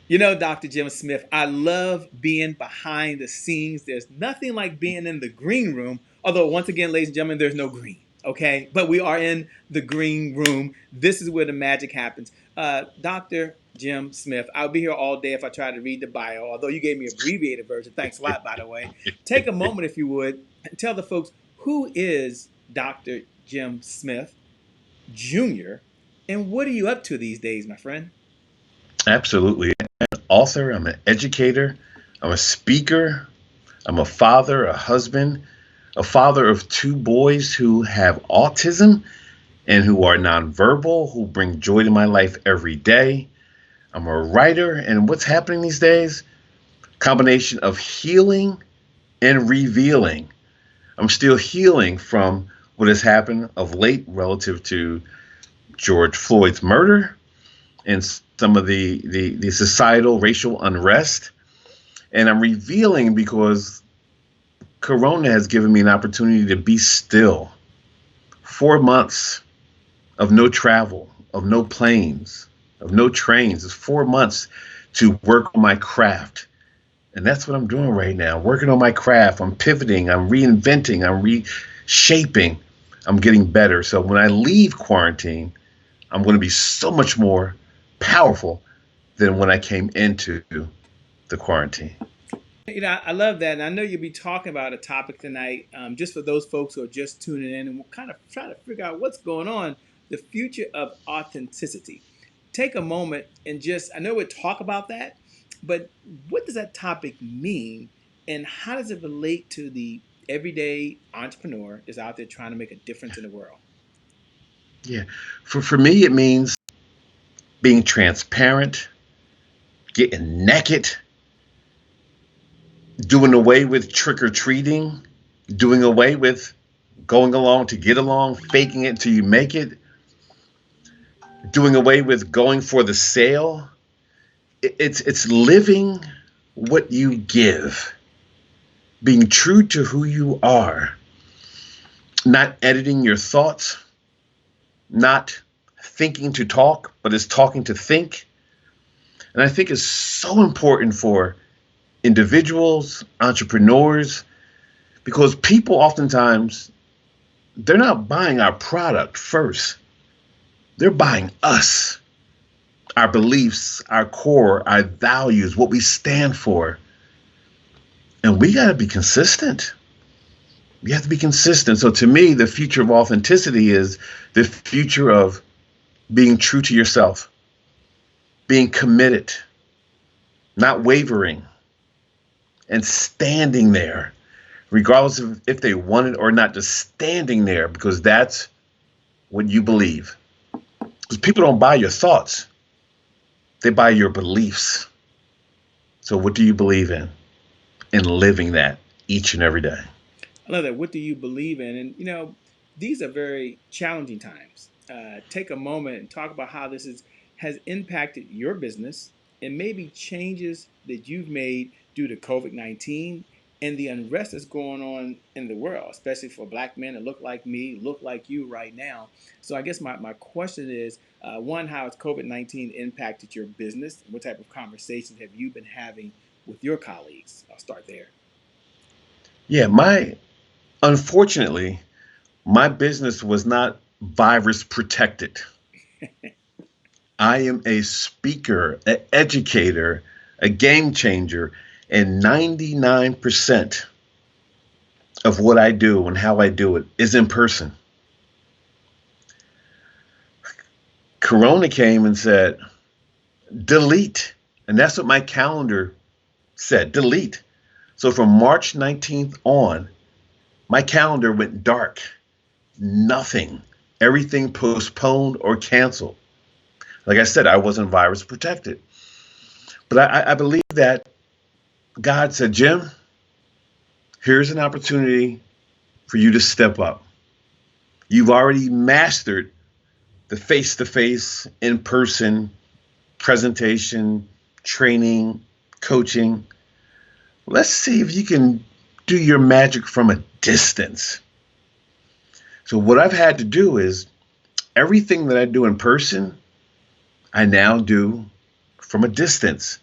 You know, Dr. Jim Smith, I love being behind the scenes. There's nothing like being in the green room. Although, once again, ladies and gentlemen, there's no green, okay? But we are in the green room. This is where the magic happens. Dr. Jim Smith, I'll be here all day if I try to read the bio, although you gave me an abbreviated version. Thanks a lot, by the way. Take a moment, if you would, and tell the folks who is Dr. Jim Smith Jr., and what are you up to these days, my friend? Absolutely. I'm an author, I'm an educator, I'm a speaker, I'm a father, a husband, a father of two boys who have autism and who are nonverbal, who bring joy to my life every day. I'm a writer, and what's happening these days? Combination of healing and revealing. I'm still healing from what has happened of late relative to George Floyd's murder and some of the societal racial unrest. And I'm revealing because Corona has given me an opportunity to be still. 4 months of no travel, of no planes, of no trains. It's 4 months to work on my craft. And that's what I'm doing right now, working on my craft. I'm pivoting, I'm reinventing, I'm reshaping, I'm getting better. So when I leave quarantine, I'm going to be so much more powerful than when I came into the quarantine. You know, I love that. And I know you'll be talking about a topic tonight, just for those folks who are just tuning in and we'll kind of try to figure out what's going on, the future of authenticity. Take a moment and just, I know we'll talk about that, but what does that topic mean and how does it relate to the everyday entrepreneur that's out there trying to make a difference in the world? Yeah. For me, it means being transparent, getting naked, doing away with trick or treating, doing away with going along to get along, faking it till you make it, doing away with going for the sale. It's living what you give, being true to who you are, not editing your thoughts, not thinking to talk, but it's talking to think. And I think it's so important for individuals, entrepreneurs, because people oftentimes they're not buying our product first. They're buying us, our beliefs, our core, our values, what we stand for. And we got to be consistent. We have to be consistent. So to me, the future of authenticity is the future of being true to yourself, being committed, not wavering, and standing there, regardless of if they want it or not, just standing there because that's what you believe. Because people don't buy your thoughts, they buy your beliefs. So, what do you believe in? And living that each and every day. I love that. What do you believe in? And, you know, these are very challenging times. Take a moment and talk about how has impacted your business and maybe changes that you've made due to COVID-19 and the unrest that's going on in the world, especially for black men that look like me, look like you right now. So I guess my question is, one, how has COVID-19 impacted your business? What type of conversations have you been having with your colleagues? I'll start there. Yeah, unfortunately, my business was not virus protected. I am a speaker, an educator, a game changer, and 99% of what I do and how I do it is in person. Corona came and said, delete. And that's what my calendar said, delete. So from March 19th on, my calendar went dark. Nothing. Everything postponed or canceled. Like I said, I wasn't virus protected. But I believe that God said, Jim, here's an opportunity for you to step up. You've already mastered the face to face, in person presentation, training, coaching. Let's see if you can do your magic from a distance. So, what I've had to do is everything that I do in person, I now do from a distance.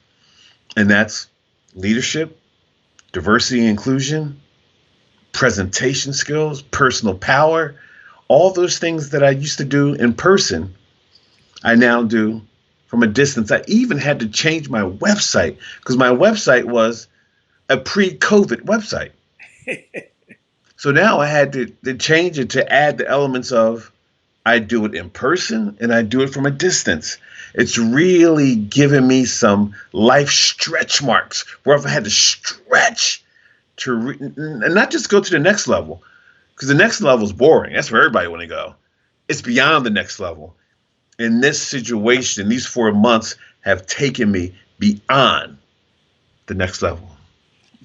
And that's leadership, diversity and inclusion, presentation skills, personal power, all those things that I used to do in person, I now do from a distance. I even had to change my website because my website was a pre-COVID website. So now I had to change it to add the elements of I do it in person and I do it from a distance. It's really given me some life stretch marks where I've had to stretch and not just go to the next level because the next level is boring. That's where everybody want to go. It's beyond the next level. In this situation, these 4 months have taken me beyond the next level.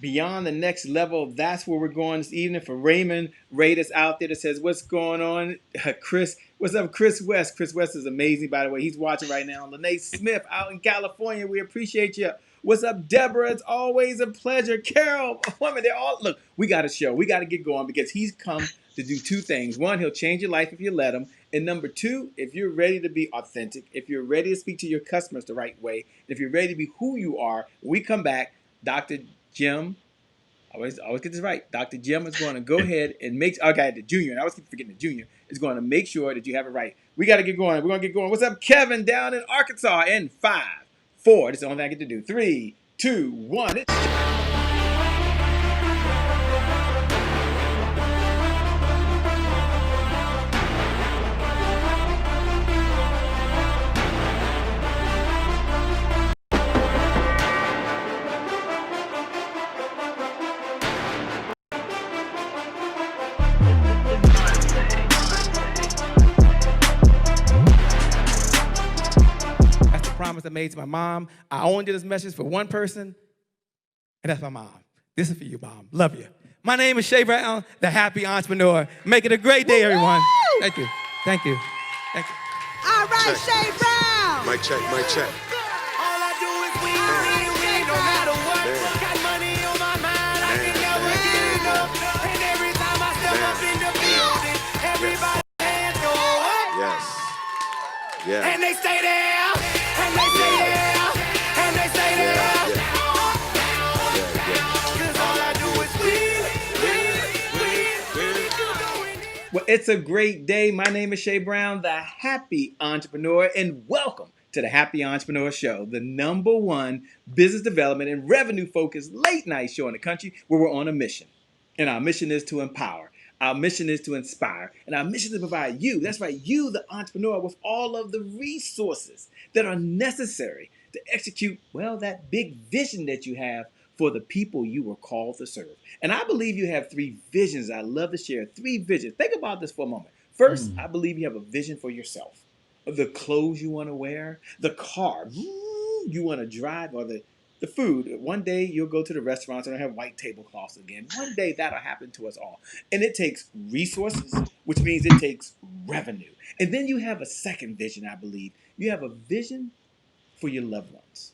Beyond the next level, that's where we're going this evening. For Raymond Raiders out there that says, what's going on? Chris, what's up, Chris West? Chris West is amazing, by the way. He's watching right now. Lene Smith out in California, we appreciate you. What's up, Deborah? It's always a pleasure. Carol, woman, they're all, look, we got a show. We got to get going because he's come to do two things. One, he'll change your life if you let him. And number two, if you're ready to be authentic, if you're ready to speak to your customers the right way, if you're ready to be who you are, when we come back, Dr. Jim, always get this right. Dr. Jim is going to go ahead and make. Okay, the junior. And I always keep forgetting the junior is going to make sure that you have it right. We got to get going. We're going to get going. What's up, Kevin, down in Arkansas? In 5, 4. This is the only thing I get to do. 3, 2, 1. That's the promise I made to my mom. I only did this message for one person, and that's my mom. This is for you, Mom. Love you. My name is Shay Brown, the happy entrepreneur. Make it a great day, everyone. Thank you. Thank you. Thank you. All right, Shay Brown. Mic check, mic check. All I do is win, no matter what. Got money on my mind, I can never get enough. And every time I step up in the building, everybody hands go up. Yes. Yeah. And they stay there, and they stay there, and they stay there. Cause all I do is win. Well, it's a great day. My name is Shay Brown, the happy entrepreneur, and welcome to the Happy Entrepreneur Show, the #1 business development and revenue focused late night show in the country where we're on a mission. And our mission is to empower. Our mission is to inspire. And our mission is to provide you, that's right, you, the entrepreneur, with all of the resources that are necessary to execute, well, that big vision that you have for the people you were called to serve. And I believe you have 3 visions I love to share. 3 visions. Think about this for a moment. First, I believe you have a vision for yourself. Of the clothes you want to wear, the car you want to drive, or the food. One day you'll go to the restaurants and have white tablecloths again. One day that'll happen to us all. And it takes resources, which means it takes revenue. And then you have a second vision, I believe. You have a vision for your loved ones.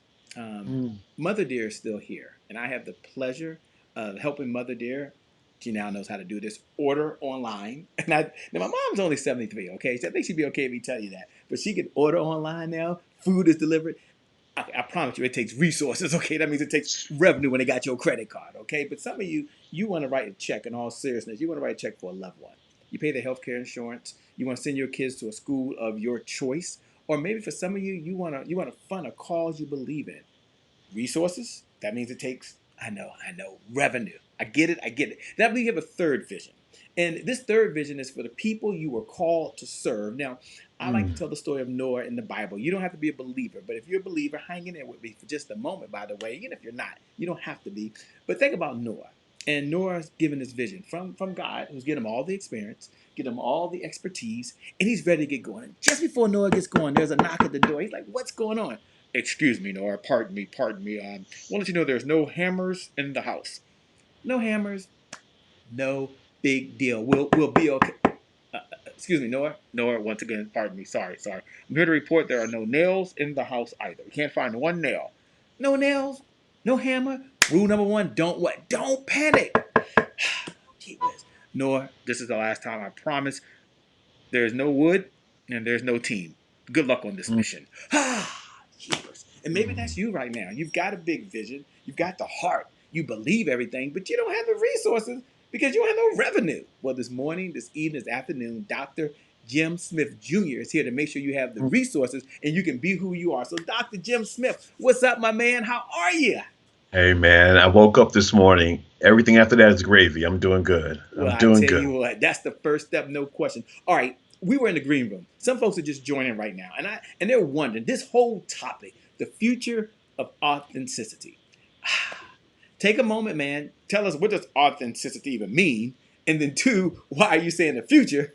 Mother Dear is still here, and I have the pleasure of helping Mother Dear. She now knows how to do this. Order online. And now my mom's only 73, okay? So I think she'd be okay if we tell you that. But she can order online now. Food is delivered. I promise you, it takes resources, okay? That means it takes revenue when they got your credit card, okay? But some of you want to write a check in all seriousness. You want to write a check for a loved one. You pay the healthcare insurance. You want to send your kids to a school of your choice. Or maybe for some of you, you want to fund a cause you believe in. Resources, that means it takes, I know, revenue. I get it. Then I believe you have a third vision. And this third vision is for the people you were called to serve. Now, I like to tell the story of Noah in the Bible. You don't have to be a believer, but if you're a believer, hang in there with me for just a moment, by the way. Even if you're not, you don't have to be. But think about Noah. And Noah's given this vision from God, who's given him all the experience, given him all the expertise, and he's ready to get going. And just before Noah gets going, there's a knock at the door. He's like, what's going on? Excuse me, Noah, pardon me. I want to let you know there's no hammers in the house. No hammers, no big deal. We'll be okay. Excuse me, Noah. Noah, once again, pardon me. Sorry. I'm here to report there are no nails in the house either. We can't find one nail. No nails, no hammer. Rule number 1, don't what? Don't panic. Gee whiz. Noah, this is the last time, I promise. There's no wood and there's no team. Good luck on this mission. Gee whiz. And maybe that's you right now. You've got a big vision, you've got the heart, you believe everything, but you don't have the resources because you don't have no revenue. Well, this morning, this evening, this afternoon, Dr. Jim Smith Jr. is here to make sure you have the resources and you can be who you are. So, Dr. Jim Smith, what's up, my man? How are you? Hey man, I woke up this morning. Everything after that is gravy. I'm doing good. Well, I'm I doing tell you good. what, that's the first step, no question. All right, we were in the green room. Some folks are just joining right now, and they're wondering this whole topic, the future of authenticity. Take a moment, man. Tell us, what does authenticity even mean? And then two, why are you saying the future?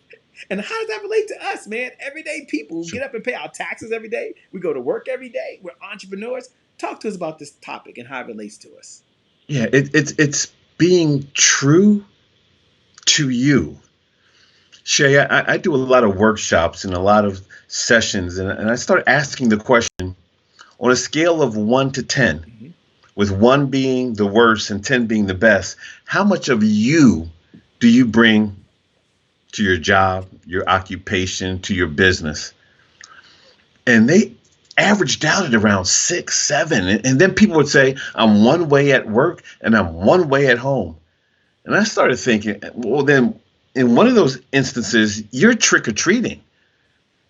And how does that relate to us, man? Everyday people So, get up and pay our taxes every day. We go to work every day. We're entrepreneurs. Talk to us about this topic and how it relates to us. yeah, it's being true to you. Shay, I do a lot of workshops and a lot of sessions, and I start asking the question on a scale of 1 to 10, Mhm. with 1 being the worst and 10 being the best, how much of you do you bring to your job, your occupation, to your business? And they averaged out at around 6, 7. And then people would say, I'm one way at work and I'm one way at home. And I started thinking, well, then in one of those instances, you're trick or treating.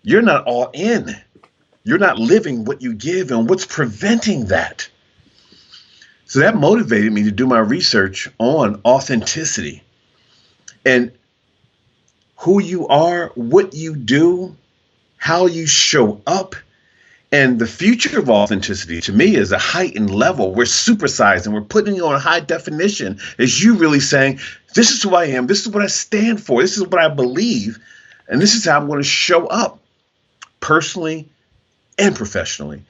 You're not all in. You're not living what you give. And what's preventing that? So that motivated me to do my research on authenticity and who you are, what you do, how you show up. And the future of authenticity to me is a heightened level. We're supersizing, we're putting it on high definition. Is you really saying, this is who I am, this is what I stand for, this is what I believe, and this is how I'm going to show up personally and professionally.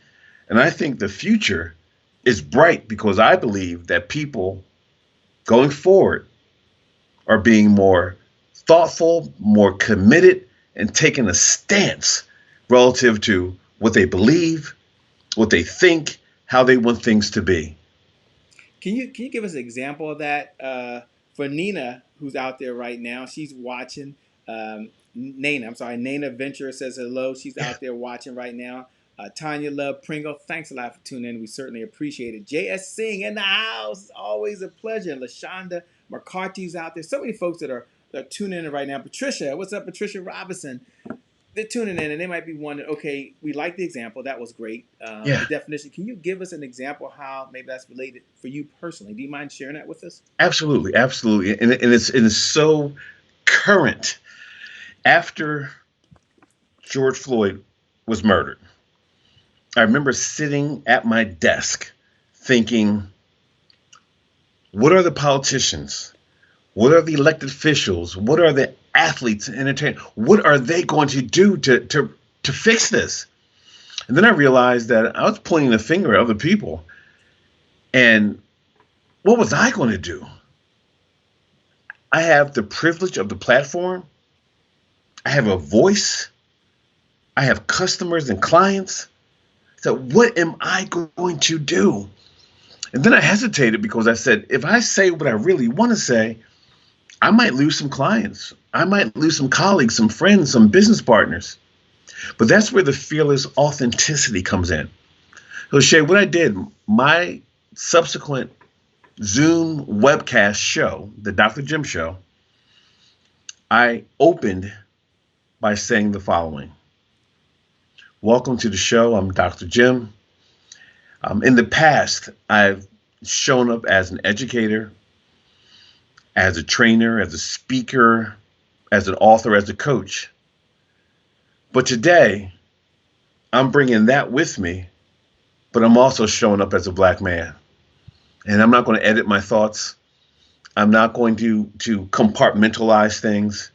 And I think the future is bright because I believe that people going forward are being more thoughtful, more committed, and taking a stance relative to what they believe, what they think, how they want things to be. Can you give us an example of that for Nina, who's out there right now? She's watching. Nana, I'm sorry, Nana Ventura says hello. She's Yeah, out there watching right now. Tanya Love Pringle, thanks a lot for tuning in. We certainly appreciate it. J.S. Singh in the house, it's always a pleasure. LaShonda McCarthy's out there. So many folks that are tuning in right now. Patricia, what's up, Patricia Robinson? They're tuning in and they might be wondering, okay, we like the example. That was great. The yeah, definition. Can you give us an example how maybe that's related for you personally? Do you mind sharing that with us? absolutely, absolutely. And it's so current. After George Floyd was murdered, I remember sitting at my desk thinking, what are the politicians? What are the elected officials? What are the athletes and entertainers? What are they going to do to fix this? And then I realized that I was pointing the finger at other people. And what was I going to do? I have the privilege of the platform. I have a voice. I have customers and clients. So what am I going to do? And then I hesitated because I said, if I say what I really want to say, I might lose some clients. I might lose some colleagues, some friends, some business partners. But that's where the fearless authenticity comes in. So Shay, what I did, my subsequent Zoom webcast show, the Dr. Jim Show, I opened by saying the following. Welcome to the show. I'm Dr. Jim. In the past, I've shown up as an educator, as a trainer, as a speaker, as an author, as a coach. But today, I'm bringing that with me, but I'm also showing up as a Black man. And I'm not going to edit my thoughts. I'm not going to compartmentalize things.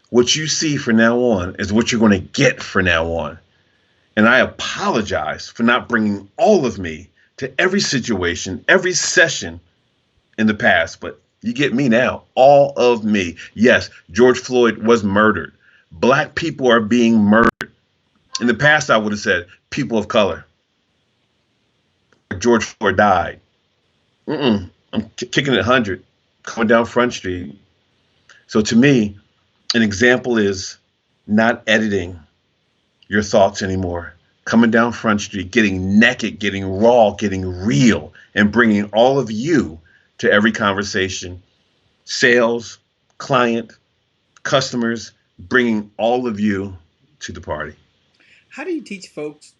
What you see from now on is what you're going to get from now on. And I apologize for not bringing all of me to every situation, every session in the past, but you get me now, all of me. Yes, George Floyd was murdered. Black people are being murdered. In the past, I would have said people of color. George Floyd died. I'm kicking it 100, coming down Front Street. So to me, an example is not editing your thoughts anymore, coming down Front Street, getting naked, getting raw, getting real, and bringing all of you to every conversation, sales, client, customers, bringing all of you to the party. How do you teach folks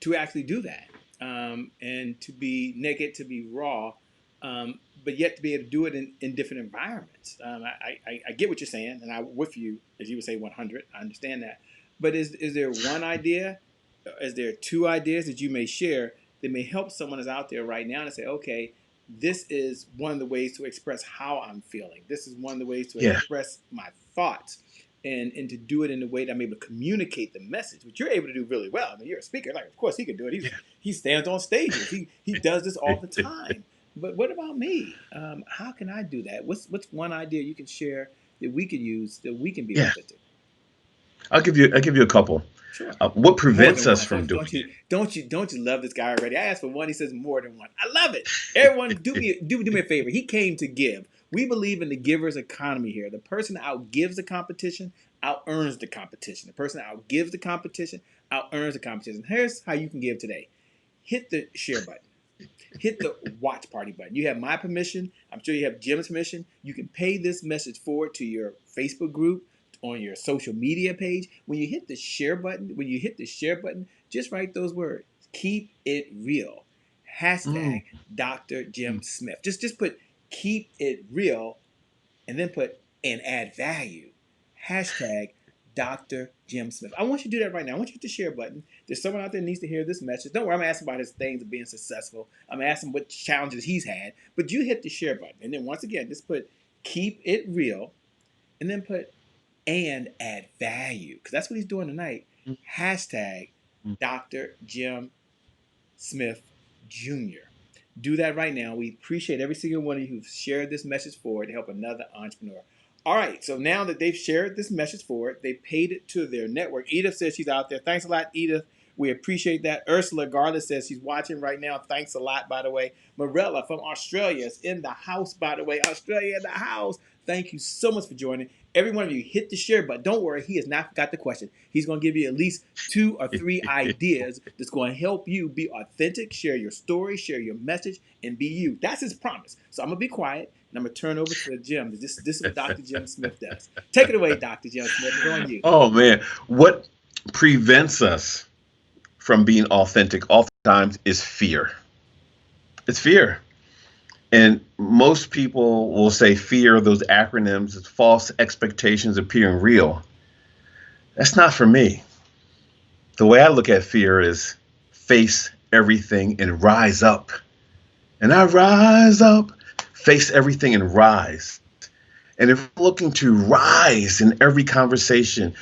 to actually do that, and to be naked, to be raw, but yet to be able to do it in different environments? I get what you're saying, and I'm with you, as you would say, 100. I understand that. But is there one idea? Is there two ideas that you may share that may help someone that's out there right now to say, okay, this is one of the ways to express how I'm feeling. This is one of the ways to Yeah, express my thoughts, and to do it in a way that I'm able to communicate the message, which you're able to do really well. I mean, you're a speaker. Like, of course, he can do it. He stands on stages. He does this all the time. But what about me? How can I do that? What's one idea you can share that we can use that we can be yeah. authentic? I'll give you a couple. Sure. What More prevents than us one. from doing Don't you love this guy already? I asked for one. He says more than one. I love it. Everyone, do me a favor. He came to give. We believe in the giver's economy here. The person that outgives the competition out earns the competition. The person that outgives the competition out earns the competition. Here's how you can give today. Hit the share button. Hit the watch party button. You have my permission. I'm sure you have Jim's permission. You can pay this message forward to your Facebook group, on your social media page. When you hit the share button, just write those words. Keep it real. it? Hashtag Dr. Jim Smith. Just put keep it real, and then put and add value. Hashtag Dr. Jim Smith. I want you to do that right now. I want you to hit the share button. There's someone out there that needs to hear this message. Don't worry, I'm asking about his things of being successful. I'm asking what challenges he's had. But you hit the share button. And then once again, just put keep it real, and then put and add value. Because that's what he's doing tonight. Hashtag Dr. Jim Smith Jr. Do that right now. We appreciate every single one of you who've shared this message forward to help another entrepreneur. All right, so now that they've shared this message forward, they paid it to their network. Edith says she's out there. Thanks a lot, Edith. We appreciate that. Ursula Garland says she's watching right now. Thanks a lot, by the way. Morella from Australia is in the house, by the way. Australia in the house. Thank you so much for joining. Every one of you, hit the share button. Don't worry, he has not got the question. He's going to give you at least 2 or 3 ideas that's going to help you be authentic, share your story, share your message, and be you. That's his promise. So I'm going to be quiet, and I'm going to turn over to Jim. This is what Dr. Jim Smith does. Take it away, Dr. Jim Smith. It's on you. Oh man, what prevents us from being authentic oftentimes is fear. It's fear. And most people will say fear, those acronyms, it's false expectations appearing real. That's not for me. The way I look at fear is face everything and rise up. And I rise up, face everything and rise. And if we're looking to rise in every conversation,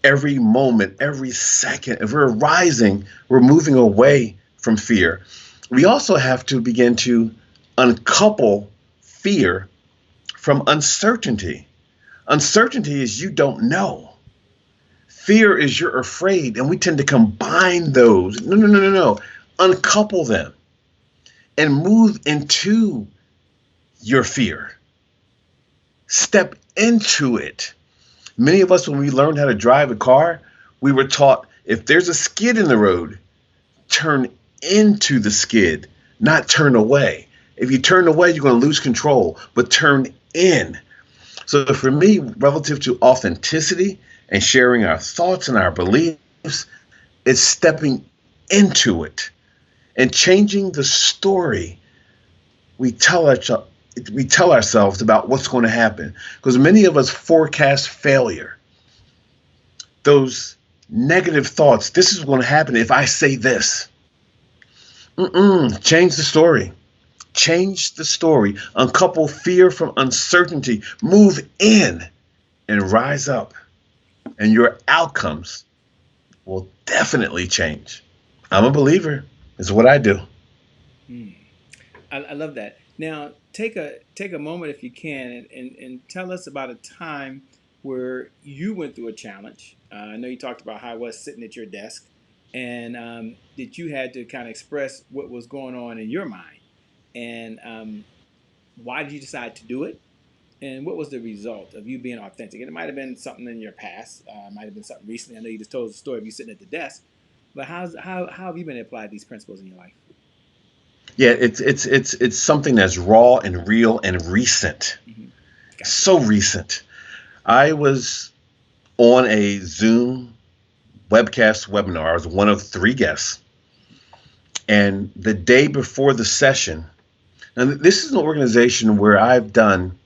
every moment, every second, if we're rising, we're moving away from fear. We also have to begin to uncouple fear from uncertainty. Uncertainty is you don't know. Fear is you're afraid, and we tend to combine those. No. Uncouple them and move into your fear. Step into it. Many of us, when we learned how to drive a car, we were taught if there's a skid in the road, turn into the skid, not turn away. If you turn away, you're going to lose control, but turn in. So for me, relative to authenticity and sharing our thoughts and our beliefs, it's stepping into it and changing the story we tell ourselves about what's going to happen. Because many of us forecast failure. Those negative thoughts, this is going to happen if I say this. Change the story. Change the story. Uncouple fear from uncertainty. Move in and rise up. And your outcomes will definitely change. I'm a believer. It's what I do. I love that. Now, take a moment if you can, and tell us about a time where you went through a challenge. I know you talked about how it was sitting at your desk, and that you had to kind of express what was going on in your mind. And why did you decide to do it? And what was the result of you being authentic? And it might have been something in your past. It might have been something recently. I know you just told us the story of you sitting at the desk. But how have you been applied these principles in your life? Yeah, it's something that's raw and real and recent. Hmm. Gotcha. So recent. I was on a Zoom webcast webinar. I was one of three guests. And the day before the session, and this is an organization where I've done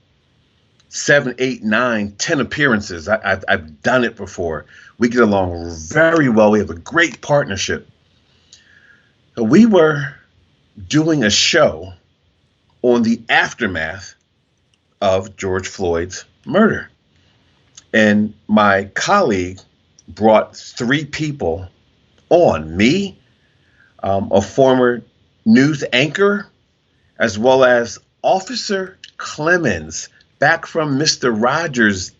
7, 8, 9, 10 appearances. I've done it before. We get along very well. We have a great partnership. We were doing a show on the aftermath of George Floyd's murder. And my colleague brought three people on me, a former news anchor, as well as Officer Clemens, back from Mr. Rogers'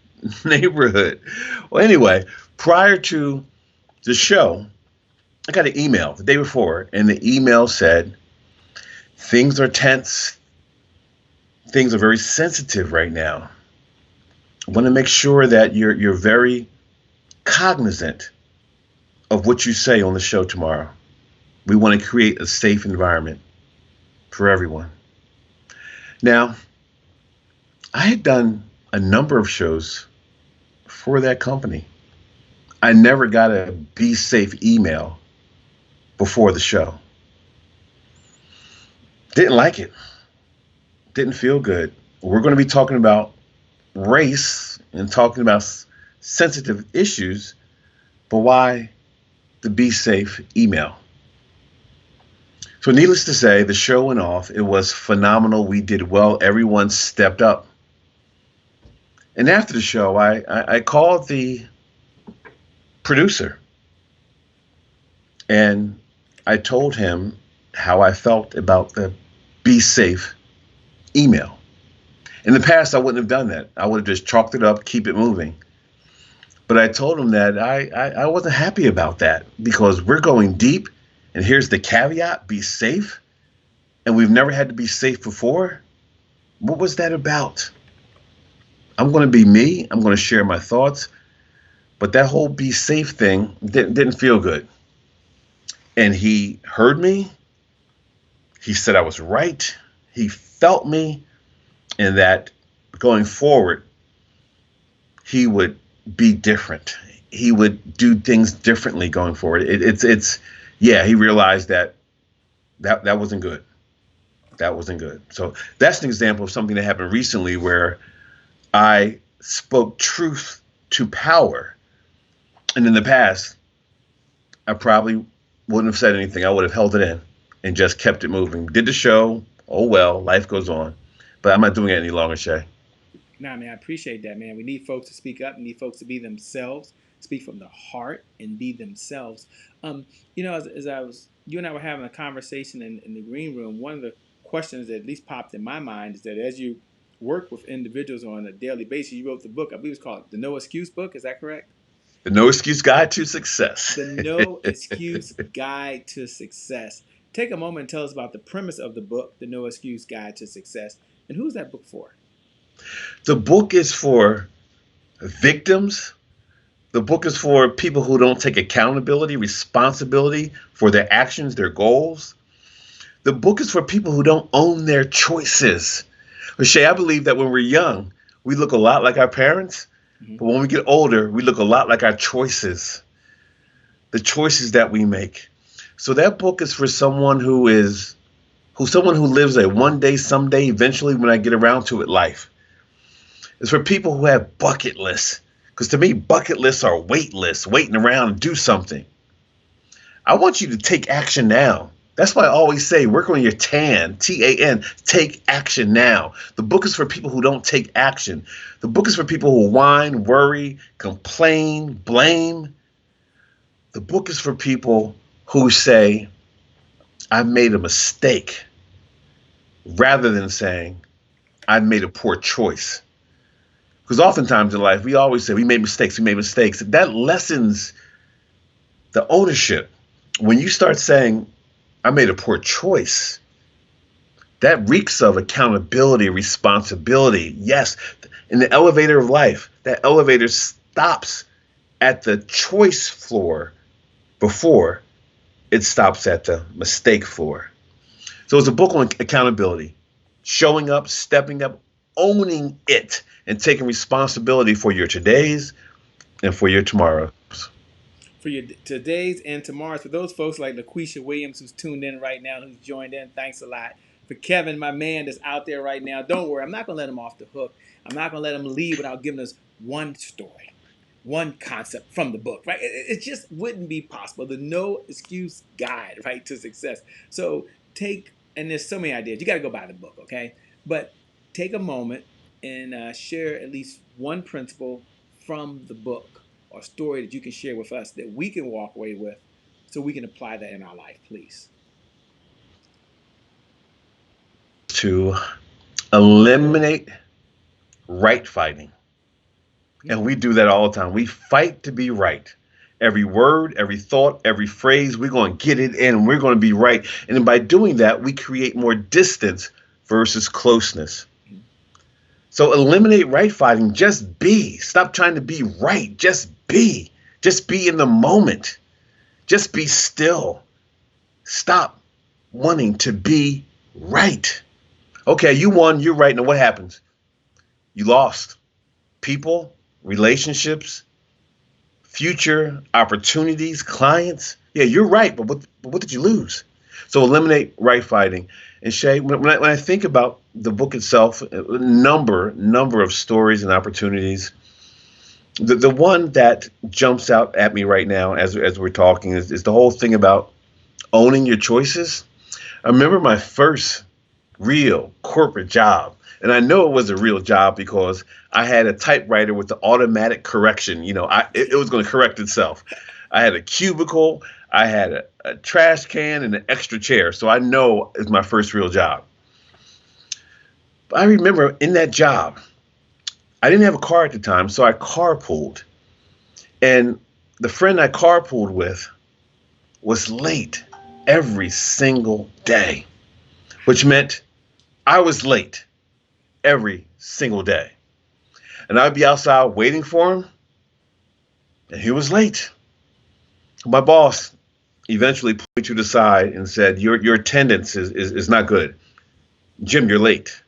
neighborhood. Well, anyway, prior to the show, I got an email the day before, and the email said, things are tense. Things are very sensitive right now. I want to make sure that you're very cognizant of what you say on the show tomorrow. We want to create a safe environment for everyone. Now, I had done a number of shows for that company. I never got a be safe email before the show. Didn't like it. Didn't feel good. We're going to be talking about race and talking about sensitive issues, but why the be safe email? So needless to say, the show went off. It was phenomenal. We did well. Everyone stepped up. And after the show, I called the producer and I told him how I felt about the be safe email. In the past, I wouldn't have done that. I would have just chalked it up, keep it moving. But I told him that I wasn't happy about that because we're going deep. And here's the caveat, be safe. And we've never had to be safe before. What was that about? I'm going to be me. I'm going to share my thoughts. But that whole be safe thing didn't feel good. And he heard me. He said I was right. He felt me. And that going forward, he would be different. He would do things differently going forward. He realized that wasn't good. That wasn't good. So that's an example of something that happened recently where I spoke truth to power. And in the past, I probably wouldn't have said anything. I would have held it in and just kept it moving. Did the show. Oh, well, life goes on. But I'm not doing it any longer, Shay. Nah, man, I appreciate that, man. We need folks to speak up. We need folks to be themselves, speak from the heart, and be themselves. As you and I were having a conversation in the green room, one of the questions that at least popped in my mind is that as you work with individuals on a daily basis, you wrote the book, I believe it's called the No Excuse book. Is that correct? The No Excuse Guide to Success. The No Excuse Guide to Success. Take a moment and tell us about the premise of the book, The No Excuse Guide to Success, and who's that book for? The book is for victims. The book is for people who don't take accountability, responsibility for their actions, their goals. The book is for people who don't own their choices. Shay, I believe that when we're young, we look a lot like our parents, but when we get older, we look a lot like our choices, the choices that we make. So that book is for someone who lives a one day, someday, eventually when I get around to it life. It's for people who have bucket lists. Because to me, bucket lists are wait lists, waiting around and do something. I want you to take action now. That's why I always say, work on your TAN, T-A-N, take action now. The book is for people who don't take action. The book is for people who whine, worry, complain, blame. The book is for people who say, I made a mistake, rather than saying, I made a poor choice. Because oftentimes in life, we always say we made mistakes. That lessens the ownership. When you start saying, I made a poor choice, that reeks of accountability, responsibility. Yes, in the elevator of life, that elevator stops at the choice floor before It stops at the mistake floor. So it's a book on accountability, showing up, stepping up, owning it, and taking responsibility for your todays and for your tomorrows. For your today's and tomorrow's. For those folks like LaQuisha Williams who's tuned in right now, who's joined in, thanks a lot. For Kevin, my man that's out there right now, don't worry, I'm not going to let him off the hook. I'm not going to let him leave without giving us one story, one concept from the book, right? It just wouldn't be possible. The no excuse guide, right, to success. So take, and there's so many ideas. You got to go buy the book, okay? But take a moment and share at least one principle from the book or story that you can share with us that we can walk away with so we can apply that in our life, please. To eliminate right fighting. And we do that all the time. We fight to be right. Every word, every thought, every phrase, we're going to get it in. We're going to be right. And by doing that, we create more distance versus closeness. So eliminate right fighting. Just be. Stop trying to be right. Just be. Just be in the moment. Just be still. Stop wanting to be right. Okay, you won. You're right. Now what happens? You lost. People, relationships, future opportunities, clients. Yeah, you're right, but what did you lose? So eliminate right fighting. And Shay, when I think about the book itself, a number of stories and opportunities. The one that jumps out at me right now as we're talking is the whole thing about owning your choices. I remember my first real corporate job. And I know it was a real job because I had a typewriter with the automatic correction. It was going to correct itself. I had a cubicle, I had a trash can, and an extra chair. So I know it's my first real job. But I remember in that job, I didn't have a car at the time, so I carpooled. And the friend I carpooled with was late every single day, which meant I was late every single day. And I'd be outside waiting for him, and he was late. My boss eventually pulled me to the side and said, your attendance is not good. Jim, you're late.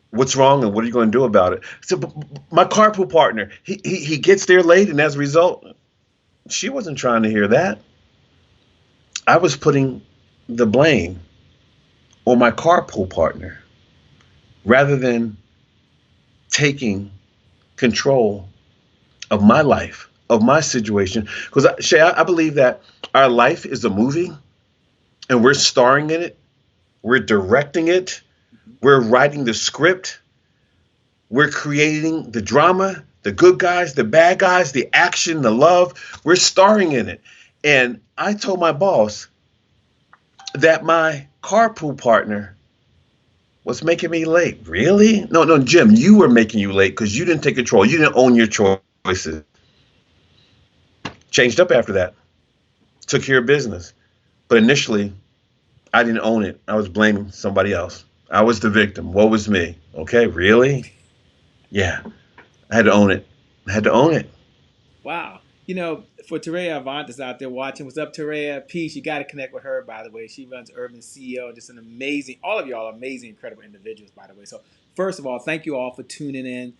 What's wrong and what are you going to do about it? So my carpool partner, he gets there late, and as a result, she wasn't trying to hear that. I was putting the blame on my carpool partner rather than taking control of my life, of my situation. Because Shay, I believe that our life is a movie and we're starring in it, we're directing it, we're writing the script, we're creating the drama, the good guys, the bad guys, the action, the love, we're starring in it. And I told my boss that my carpool partner was making me late. Really? No, Jim, you were making you late because you didn't take control. You didn't own your choices. Changed up after that. Took care of business. But initially, I didn't own it. I was blaming somebody else. I was the victim. Woe was me. Okay, really? Yeah. I had to own it. I had to own it. Wow. For Terea Avant that's out there watching, what's up, Terea? Peace. You got to connect with her, by the way. She runs Urban CEO, just an amazing, all of y'all are amazing, incredible individuals, by the way. So, first of all, thank you all for tuning in.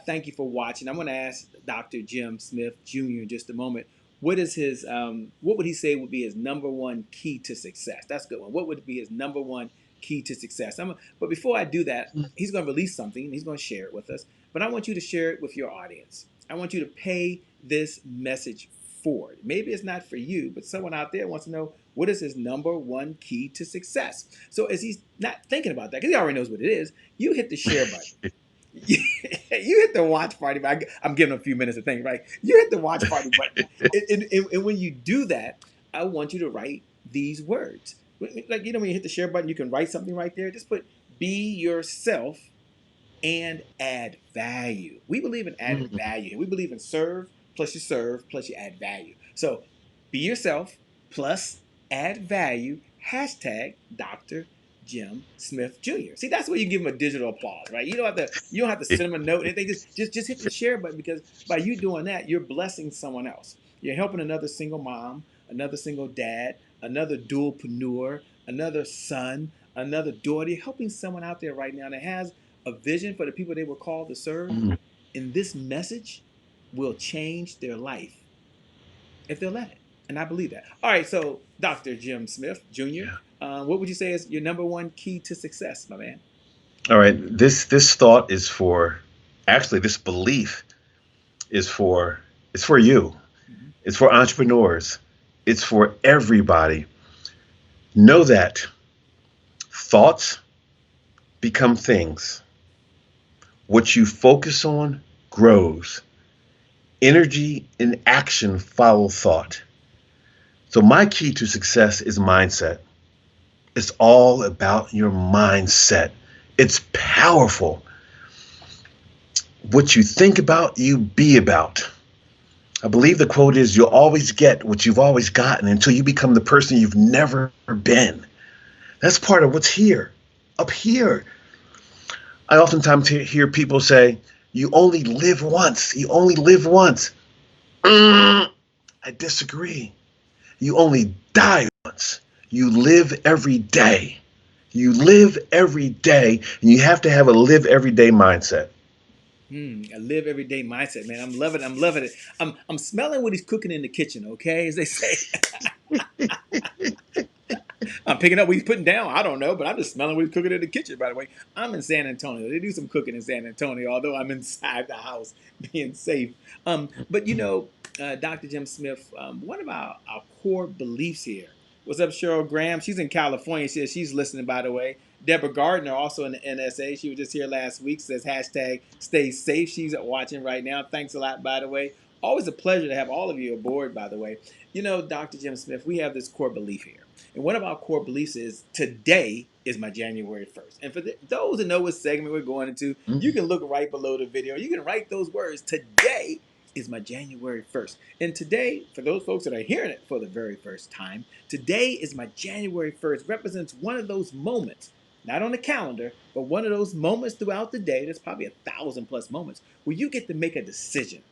Thank you for watching. I'm going to ask Dr. Jim Smith Jr. in just a moment. What would he say would be his number one key to success? That's a good one. What would be his number one key to success? But before I do that, he's going to release something and he's going to share it with us. But I want you to share it with your audience. I want you to pay this message forward. Maybe it's not for you, but someone out there wants to know what is his number one key to success. So as he's not thinking about that, because he already knows what it is, you hit the share button. You hit the watch party. I'm giving him a few minutes to think, right? You hit the watch party button. And when you do that, I want you to write these words. Like, when you hit the share button, you can write something right there. Just put, be yourself and add value. We believe in added value. We believe in serve plus you add value. So be yourself plus add value. Hashtag Dr. Jim Smith Jr. See, that's where you give him a digital applause, right? You don't have to send him a note. Anything. Just hit the share button, because by you doing that, you're blessing someone else. You're helping another single mom another single dad, another dualpreneur, another son, another daughter, helping someone out there right now that has a vision for the people they were called to serve. Mm. And this message will change their life if they'll let it. And I believe that. All right, so Dr. Jim Smith Jr., Yeah. what would you say is your number one key to success, my man? All right. This thought is for, actually, this belief is for, it's for you. Mm-hmm. It's for entrepreneurs. It's for everybody. Know that thoughts become things. What you focus on grows. Energy and action follow thought. So my key to success is mindset. It's all about your mindset. It's powerful. What you think about, you be about. I believe the quote is, you'll always get what you've always gotten until you become the person you've never been. That's part of what's here, up here. I oftentimes hear people say, you only live once. You only live once. I disagree. You only die once. You live every day. You live every day, and you have to have a live every day mindset. A live everyday mindset, man. I'm loving it. I'm loving it. I'm smelling what he's cooking in the kitchen, okay? As they say. I'm picking up what he's putting down. I don't know, but I'm just smelling what he's cooking in the kitchen, by the way. I'm in San Antonio. They do some cooking in San Antonio, although I'm inside the house being safe. But Dr. Jim Smith, one of our core beliefs here. What's up, Cheryl Graham? She's in California. She says she's listening, by the way. Deborah Gardner, also in the NSA. She was just here last week. Says hashtag stay safe. She's watching right now. Thanks a lot, by the way. Always a pleasure to have all of you aboard, by the way. Dr. Jim Smith, we have this core belief here. And one of our core beliefs is today is my January 1st. And for those that know what segment we're going into, you can look right below the video. You can write those words. Today is my January 1st. And today, for those folks that are hearing it for the very first time, today is my January 1st represents one of those moments, not on the calendar, but one of those moments throughout the day. There's probably 1,000+ moments where you get to make a decision.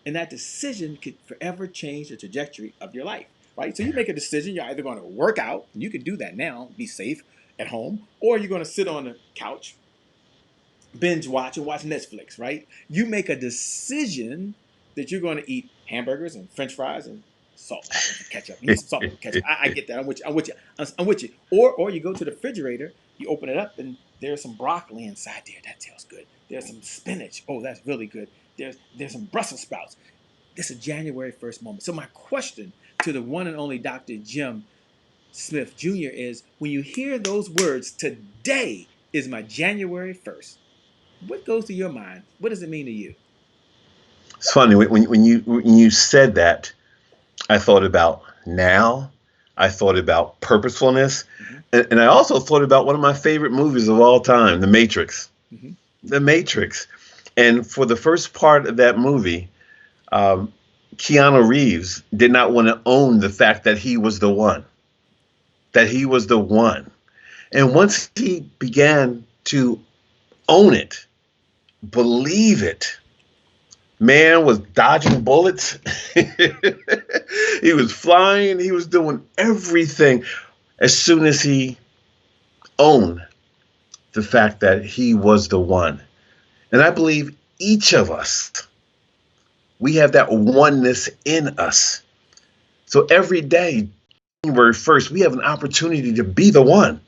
And that decision could forever change the trajectory of your life, right? So you make a decision, you're either going to work out, and you can do that now, be safe at home, or you're going to sit on the couch, binge watch, and watch Netflix, right? You make a decision that you're going to eat hamburgers and French fries and salt and ketchup. You need some salt and ketchup. I get that. I'm with you. I'm with you. I'm with you. Or you go to the refrigerator, you open it up, and there's some broccoli inside there. That tastes good. There's some spinach. Oh, that's really good. There's some Brussels sprouts. This is a January 1st moment. So my question to the one and only Dr. Jim Smith Jr. is, when you hear those words, today is my January 1st, what goes to your mind? What does it mean to you? It's funny when you said that, I thought about now. I thought about purposefulness, and I also thought about one of my favorite movies of all time, The Matrix. Mm-hmm. The Matrix, and for the first part of that movie, Keanu Reeves did not want to own the fact that he was the one. That he was the one, and once he began to own it, believe it. Man was dodging bullets. He was flying. He was doing everything as soon as he owned the fact that he was the one. And I believe each of us, we have that oneness in us. So every day, January 1st, we have an opportunity to be the one,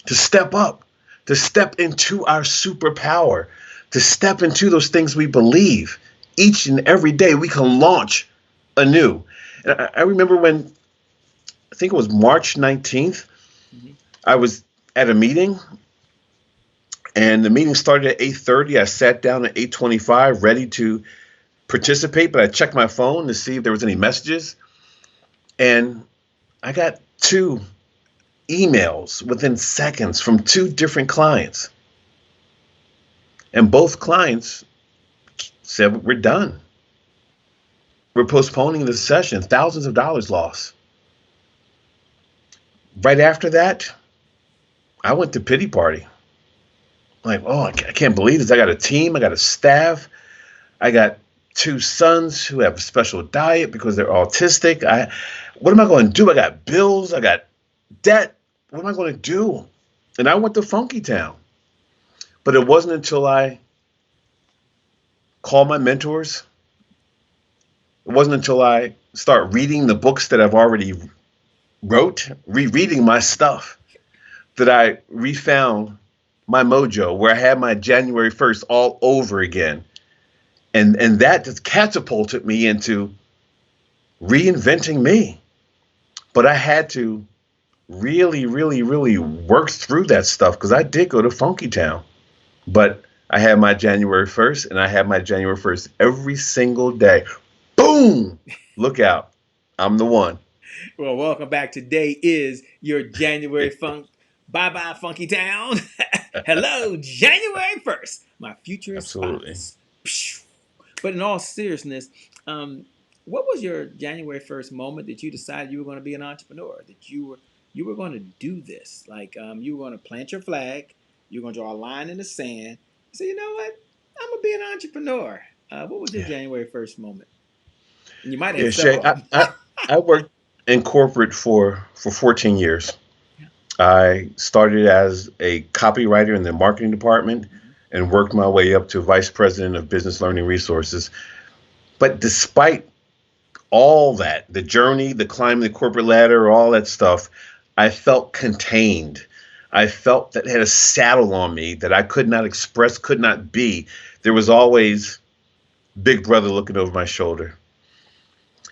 to step up, to step into our superpower, to step into those things we believe. Each and every day we can launch anew. And I remember when, I think it was March 19th, I was at a meeting, and the meeting started at 8:30. I sat down at 8:25 ready to participate, but I checked my phone to see if there was any messages. And I got 2 emails within seconds from 2 different clients. And both clients said, we're done. We're postponing the session. Thousands of dollars lost. Right after that, I went to pity party. Like, oh, I can't believe this. I got a team. I got a staff. I got two sons who have a special diet because they're autistic. What am I going to do? I got bills. I got debt. What am I going to do? And I went to Funky Town. But it wasn't until I called my mentors. It wasn't until I start reading the books that I've already wrote, rereading my stuff, that I refound my mojo, where I had my January 1st all over again. And that just catapulted me into reinventing me. But I had to really, really, really work through that stuff, because I did go to Funky Town. But I had my January 1st, and I had my January 1st every single day. Boom! Look out. I'm the one. Well, welcome back. Today is your January Funk. Bye-bye, Funky Town. Hello, January 1st. My future is Absolutely. spotless. But in all seriousness, what was your January 1st moment that you decided you were going to be an entrepreneur, that you were going to do this? Like you were going to plant your flag, you were going to draw a line in the sand, say, you know what, I'm going to be an entrepreneur. What was your January 1st moment? And you might have Yeah, several Shay, of them. I worked in corporate for 14 years. Yeah. I started as a copywriter in the marketing department and worked my way up to vice president of business learning resources. But despite all that, the journey, the climbing the corporate ladder, all that stuff, I felt contained. I felt that it had a saddle on me that I could not express, could not be. There was always Big Brother looking over my shoulder.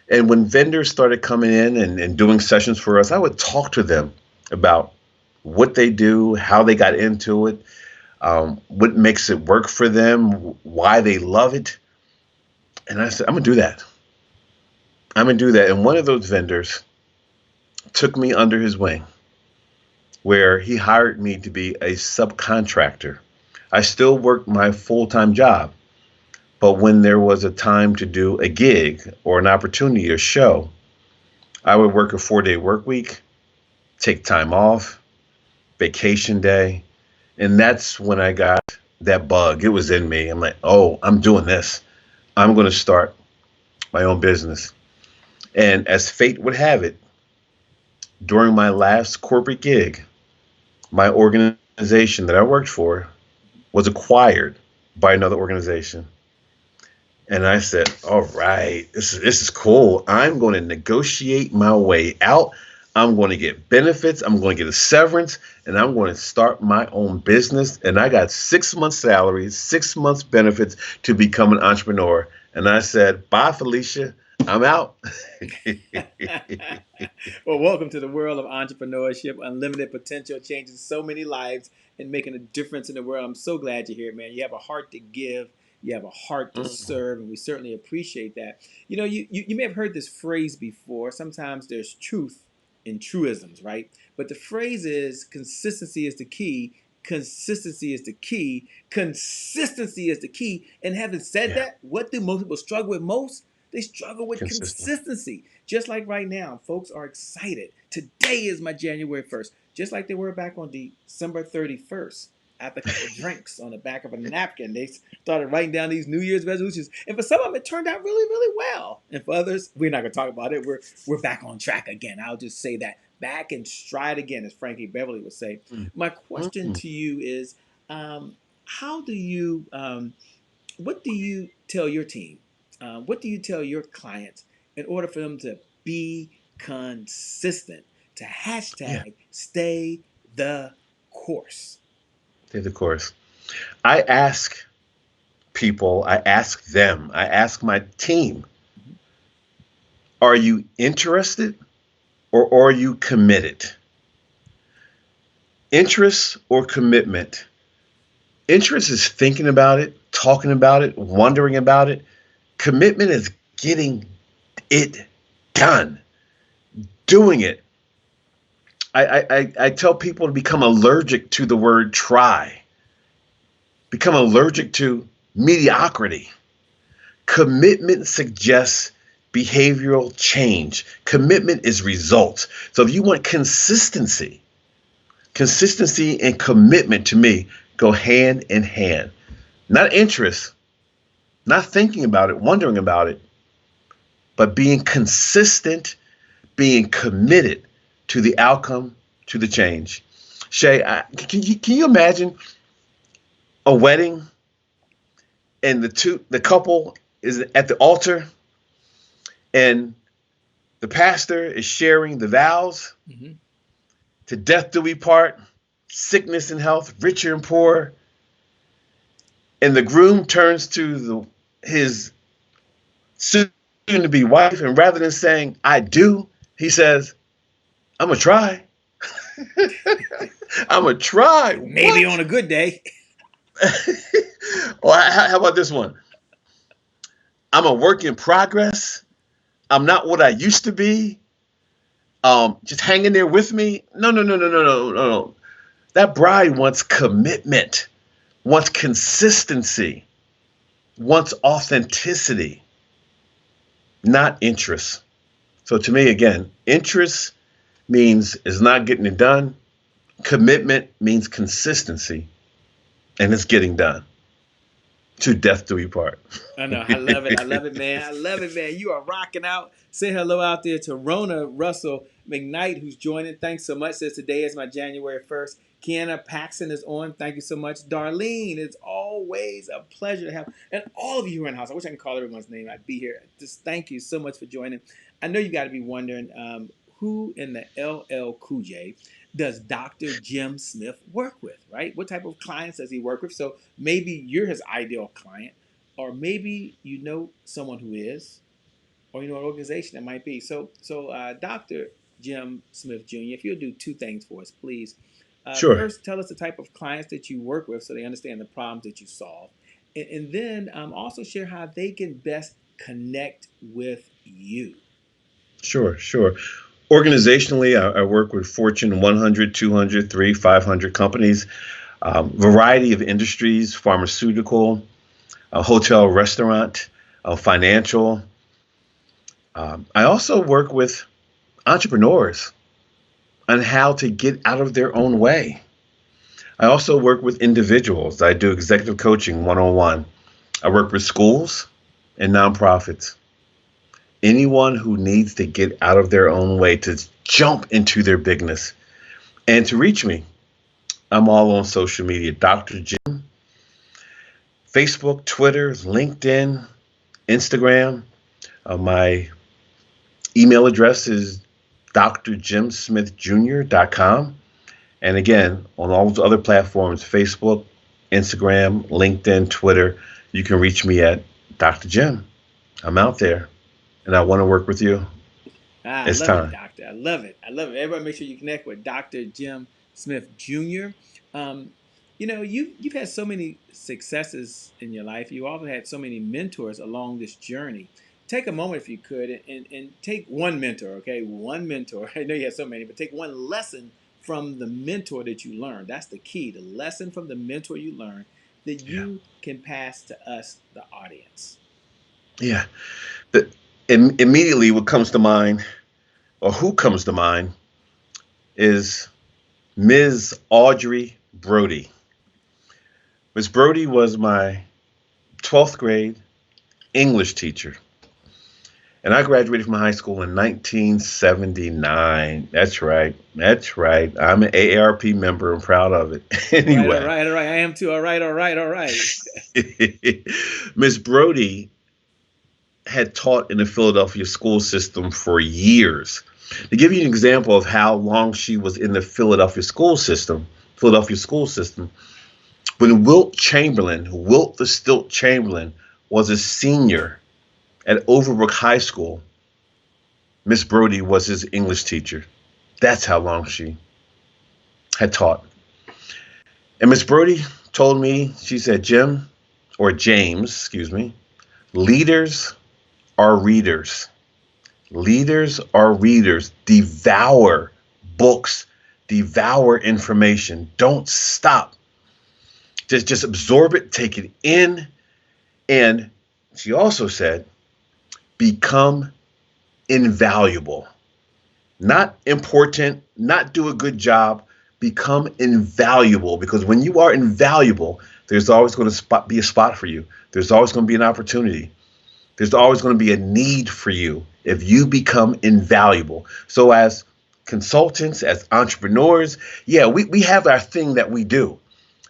And when vendors started coming in and doing sessions for us, I would talk to them about what they do, how they got into it, what makes it work for them, why they love it. And I said, I'm going to do that. I'm going to do that. And one of those vendors took me under his wing, where he hired me to be a subcontractor. I still worked my full-time job. But when there was a time to do a gig or an opportunity or show, I would work a 4-day work week, take time off, vacation day. And that's when I got that bug. It was in me. I'm like, oh, I'm doing this. I'm going to start my own business. And as fate would have it, during my last corporate gig, my organization that I worked for was acquired by another organization. And I said, all right, this is cool. I'm going to negotiate my way out. I'm going to get benefits. I'm going to get a severance, and I'm going to start my own business. And I got 6 months salary, 6 months benefits to become an entrepreneur. And I said, bye, Felicia. I'm out. Well, welcome to the world of entrepreneurship. Unlimited potential, changing so many lives and making a difference in the world. I'm so glad you're here, man. You have a heart to give. You have a heart to serve, and we certainly appreciate that. You know, you may have heard this phrase before. Sometimes there's truth in truisms, right? But the phrase is consistency is the key. Consistency is the key. Consistency is the key. And having said that, what do most people struggle with most? They struggle with consistency. Just like right now, folks are excited. Today is my January 1st, just like they were back on December 31st. After a couple of drinks on the back of a napkin, they started writing down these New Year's resolutions. And for some of them, it turned out really, really well. And for others, we're not going to talk about it. We're back on track again. I'll just say that. Back in stride again, as Frankie Beverly would say. My question to you is, how do you, what do you tell your team? What do you tell your clients in order for them to be consistent, to hashtag stay the course? Stay the course. I ask people, I ask them, I ask my team, are you interested or are you committed? Interest or commitment? Interest is thinking about it, talking about it, wondering about it. Commitment is getting it done, doing it. I tell people to become allergic to the word try, become allergic to mediocrity. Commitment suggests behavioral change. Commitment is results. So if you want consistency and commitment to me go hand in hand. Not interest, not thinking about it, wondering about it, but being consistent, being committed to the outcome, to the change. Shay, can you imagine a wedding and the couple is at the altar and the pastor is sharing the vows, Mm-hmm. to death do we part, sickness and health, richer and poor, and the groom turns to his soon to be wife, and rather than saying I do, he says, I'm gonna try. I'm gonna try. Maybe What? on a good day. Or how about this one? I'm a work in progress. I'm not what I used to be. Just hanging there with me. No, no, no, no, no, no, no, no. That bride wants commitment, wants consistency, wants authenticity, not interest. So to me, again, interest means is not getting it done. Commitment means consistency, and it's getting done. To death do we part. I know. I love it. I love it, man. I love it, man. You are rocking out. Say hello out there to Rona Russell McKnight, who's joining. Thanks so much. Says today is my January 1st. Kiana Paxson is on. Thank you so much. Darlene, it's always a pleasure to have. And all of you who are in the house, I wish I could call everyone's name. I'd be here. Just thank you so much for joining. I know you got to be wondering who in the LL Cool J does Dr. Jim Smith work with, right? What type of clients does he work with? So maybe you're his ideal client. Or maybe you know someone who is, or you know an organization that might be. So Dr. Jim Smith Jr., if you'll do two things for us, please. Sure. First, tell us the type of clients that you work with so they understand the problems that you solve. And then also share how they can best connect with you. Sure, sure. Organizationally, I work with Fortune 100, 200, 300, 500 companies, variety of industries, pharmaceutical, hotel, restaurant, financial. I also work with entrepreneurs on how to get out of their own way. I also work with individuals. I do executive coaching one-on-one. I work with schools and nonprofits. Anyone who needs to get out of their own way to jump into their bigness. And to reach me, I'm all on social media. Dr. Jim, Facebook, Twitter, LinkedIn, Instagram. My email address is drjimsmithjr.com. And again, on all those other platforms, Facebook, Instagram, LinkedIn, Twitter, you can reach me at Dr. Jim. I'm out there, and I want to work with you. I It's love time. it, Doctor. I love it. I love it. Everybody make sure you connect with Dr. Jim Smith Jr. You've had so many successes in your life. You also had so many mentors along this journey. Take a moment, if you could, and take one mentor, okay? One mentor. I know you have so many, but take one lesson from the mentor that you learned. That's the key. The lesson from the mentor you learned that you can pass to us, the audience. Yeah. Immediately what comes to mind, or who comes to mind, is Ms. Audrey Brody. Ms. Brody was my 12th grade English teacher. And I graduated from high school in 1979. That's right. That's right. I'm an AARP member and proud of it. Anyway. All right. I am too. All right. Ms. Brody had taught in the Philadelphia school system for years. To give you an example of how long she was in the Philadelphia school system, when Wilt the Stilt Chamberlain, was a senior at Overbrook High School, Miss Brody was his English teacher. That's how long she had taught. And Miss Brody told me, she said, James, leaders are readers. Leaders are readers. Devour books, devour information. Don't stop. Just absorb it, take it in. And she also said, become invaluable. Not important, not do a good job, become invaluable. Because when you are invaluable, There's always going to be a spot for you. There's always going to be an opportunity. There's always going to be a need for you if you become invaluable. So as consultants, as entrepreneurs, yeah, we have our thing that we do.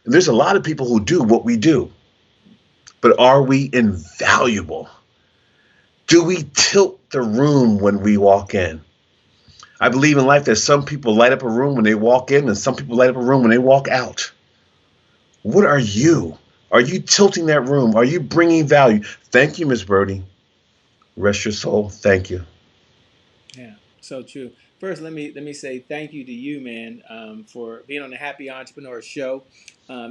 And there's a lot of people who do what we do. But are we invaluable? Do we tilt the room when we walk in? I believe in life that some people light up a room when they walk in and some people light up a room when they walk out. What are you? Are you tilting that room? Are you bringing value? Thank you, Miss Brody. Rest your soul. Thank you. Yeah, so true. First, let me say thank you to you, man, for being on the Happy Entrepreneur Show.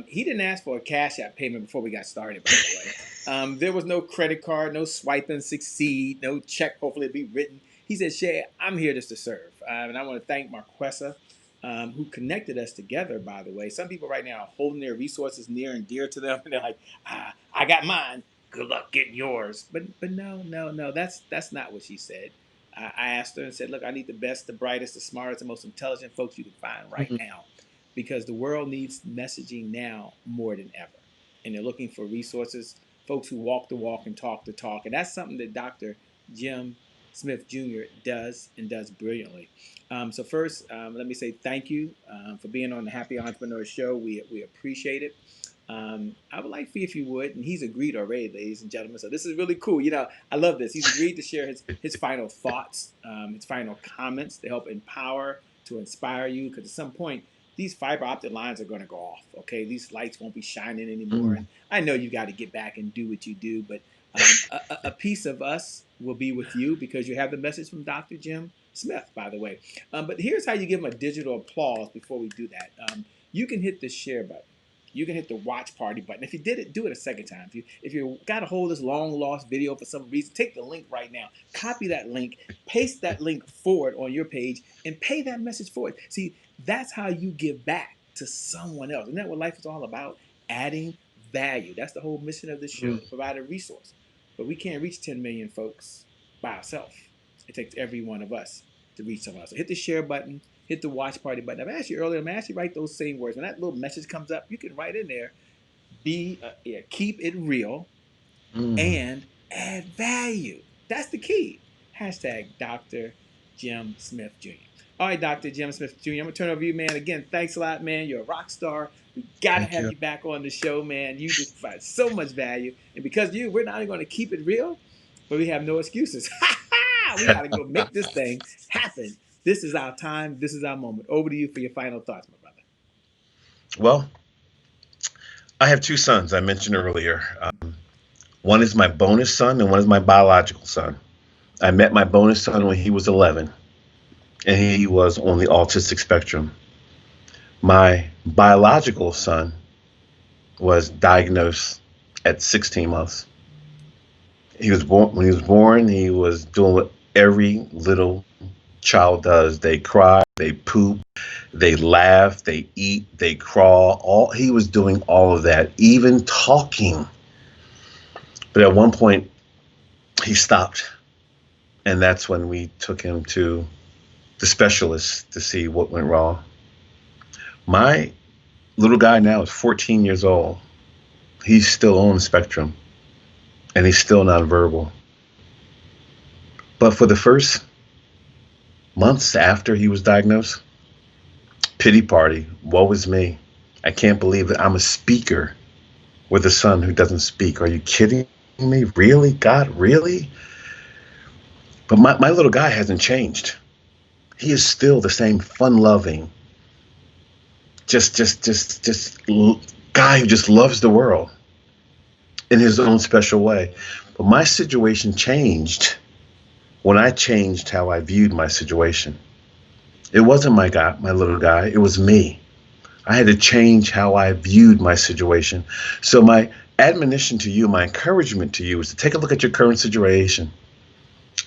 He didn't ask for a Cash App payment before we got started, by the way. There was no credit card, no swipe and succeed, no check. Hopefully, it'll be written. He said, "Shay, I'm here just to serve," and I want to thank Marquessa, who connected us together. By the way, some people right now are holding their resources near and dear to them, and they're like, "I got mine. Good luck getting yours." But no, no, no. That's not what she said. I asked her and said, "Look, I need the best, the brightest, the smartest, the most intelligent folks you can find right Mhm. now, because the world needs messaging now more than ever, and they're looking for resources, folks who walk the walk and talk the talk, and that's something that Dr. Jim Smith Jr. does and does brilliantly." So first, let me say thank you for being on the Happy Entrepreneur Show. We appreciate it. I would like for you, if you would, and he's agreed already, ladies and gentlemen. So this is really cool. I love this. He's agreed to share his final thoughts, his final comments to help empower, to inspire you. Because at some point, these fiber optic lines are going to go off. Okay, these lights won't be shining anymore. Mm. And I know you got to get back and do what you do, but a piece of us will be with you because you have the message from Dr. Jim Smith, by the way. But here's how you give him a digital applause before we do that. You can hit the share button. You can hit the watch party button. If you did it, do it a second time. If you got a hold of this long lost video for some reason, take the link right now. Copy that link, paste that link forward on your page, and pay that message forward. See, that's how you give back to someone else. Isn't that what life is all about? Adding value. That's the whole mission of this show, Mm. to provide a resource. But we can't reach 10 million folks by ourselves. It takes every one of us to reach someone else. So hit the share button, hit the watch party button. I've asked you earlier, I'm asked you to write those same words. When that little message comes up, you can write in there, keep it real Mm. and add value. That's the key. Hashtag Dr. Jim Smith Jr. All right, Dr. Jim Smith Jr., I'm going to turn over to you, man. Again, thanks a lot, man. You're a rock star. We got to Thank have you. you back on the show, man. You just provide so much value. And because of you, we're not only going to keep it real, but we have no excuses. We got to go make this thing happen. This is our time. This is our moment. Over to you for your final thoughts, my brother. Well, I have two sons I mentioned earlier. One is my bonus son and one is my biological son. I met my bonus son when he was 11 and he was on the autistic spectrum. My biological son was diagnosed at 16 months. He was born when he was born, he was doing what every little child does. They cry, they poop, they laugh, they eat, they crawl. All he was doing all of that, even talking. But at one point he stopped. And that's when we took him to the specialist to see what went wrong. My little guy now is 14 years old. He's still on the spectrum and he's still nonverbal. But for the first months after he was diagnosed, pity party, woe is me. I can't believe that I'm a speaker with a son who doesn't speak. Are you kidding me? Really? God, really? But my little guy hasn't changed. He is still the same fun-loving, just guy who just loves the world in his own special way. But my situation changed when I changed how I viewed my situation. It wasn't my little guy. It was me. I had to change how I viewed my situation. So my admonition to you, my encouragement to you is to take a look at your current situation,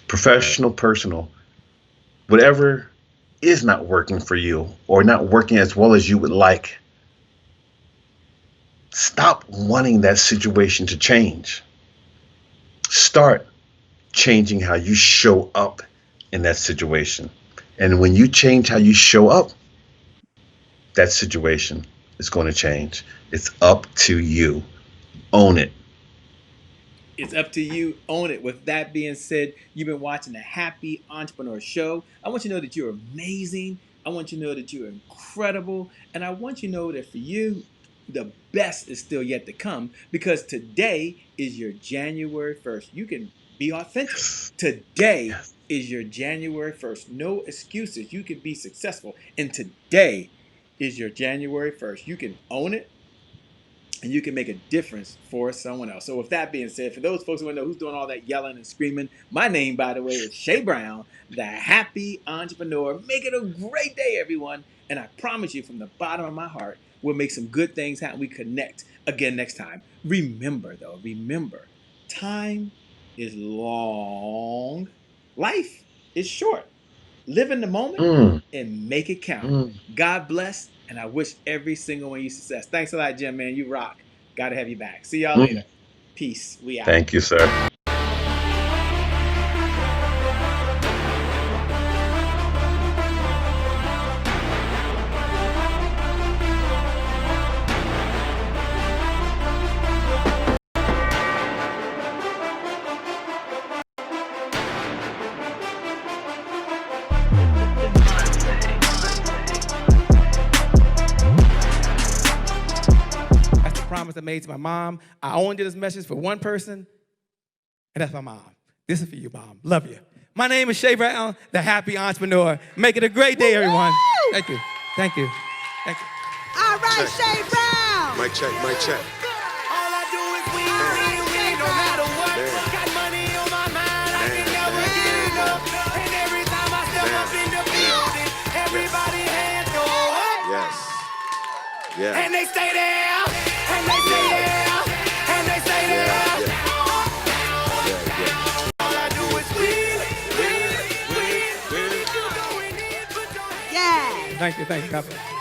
professional, personal, whatever is not working for you or not working as well as you would like. Stop wanting that situation to change. Start changing how you show up in that situation. And when you change how you show up, that situation is going to change. It's up to you. Own it. It's up to you. Own it. With that being said, you've been watching the Happy Entrepreneur Show. I want you to know that you're amazing. I want you to know that you're incredible. And I want you to know that for you, the best is still yet to come, because today is your January 1st. You can be authentic. Today is your January 1st. No excuses. You can be successful. And today is your January 1st. You can own it, and you can make a difference for someone else. So with that being said, for those folks who want to know who's doing all that yelling and screaming, my name, by the way, is Shay Brown, the Happy Entrepreneur. Make it a great day, everyone. And I promise you, from the bottom of my heart, we'll make some good things happen. We connect again next time. Remember, time is long. Life is short. Live in the moment and make it count. God bless, and I wish every single one of you success. Thanks a lot, Jim, man. You rock. Got to have you back. See y'all later. Peace. We out. Thank you, sir. That's the promise I made to my mom. I only did this message for one person, and that's my mom. This is for you, Mom. Love you. My name is Shay Brown, the Happy Entrepreneur. Make it a great day, everyone. Thank you. Thank you. Thank you. All right, Shay Brown. Mic check, mic check. All I do is win, no matter what. Got money on my mind, I can never get enough. And every time I step up in the building, everybody hands go up. Yes. Yeah. And they stay there, and they stay there, and they stay there. All I do is win. Thank you. God bless.